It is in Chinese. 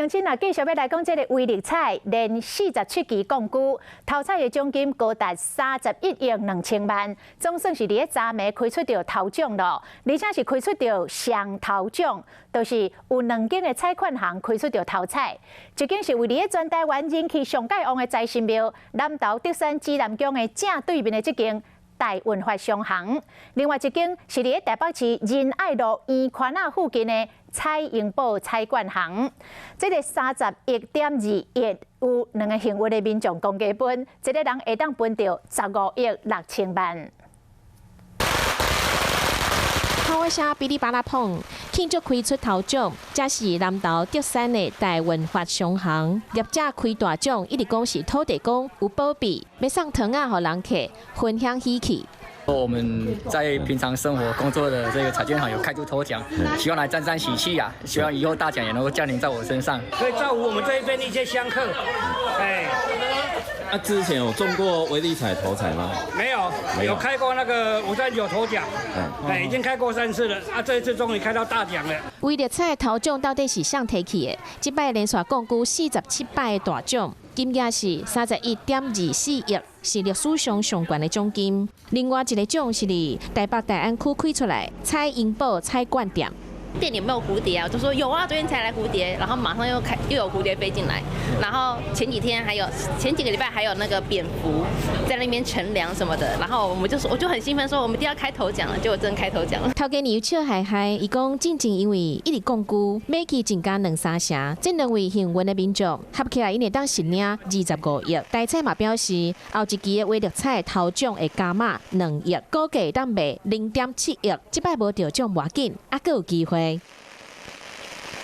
乡亲啊，继续要来讲这个威力彩连47期槓龜，头彩的奖金高達31億2000萬，總算是伫個昨暝開出到頭獎咯，而且是開出到上頭獎，就是有2間的彩券行開出到頭彩，一間是位伫個全台灣人氣上界旺的財神廟南投德山指南宮的正對面的這間。 大文化商行，另外一間是伫台北市仁愛路圓環仔附近的彩盈寶彩券行，這個31.2億有2個幸運的民眾公家分，一個人會當分到15億6千萬。好聲噼里啪啦碰，慶祝開出頭獎，這是南投德山的大文化商行，業者開大獎，一直講是土地公有保庇，要送糖仔給人客分享喜氣。 我们在平常生活工作的这个彩券行有开出头奖，希望来沾沾喜气啊！希望以后大奖也能够降临在我身上，可以造福我们这一边的一些香客。哎，那之前有中过威力彩头彩吗？没有，有开过那个539头奖，已经开过3次了。啊，这一次终于开到大奖了。威力彩头奖到底是谁提起的？这摆连续槓龜47擺的大獎。 金額是31.24億，是歷史上上懸的獎金。另外一個獎是伫台北大安區開出來彩盈寶彩券店。店里有没有蝴蝶啊？我就说有啊，昨天才来蝴蝶，然后马上又有蝴蝶飞进来，然后前几個禮拜還有那個蝙蝠在那邊乘涼什麼的，然後我就很興奮說我們一定要開頭獎了，結果真開頭獎了。頭家年又笑嗨嗨，伊講真正因為一直槓龜，每期增加2、3成，這2位幸運的民眾合起來，伊會當實領25億。大彩嘛表示，後一期的威力彩頭獎會加碼2億，估計當賣0.7億。這擺無中獎無要緊，還閣有機會。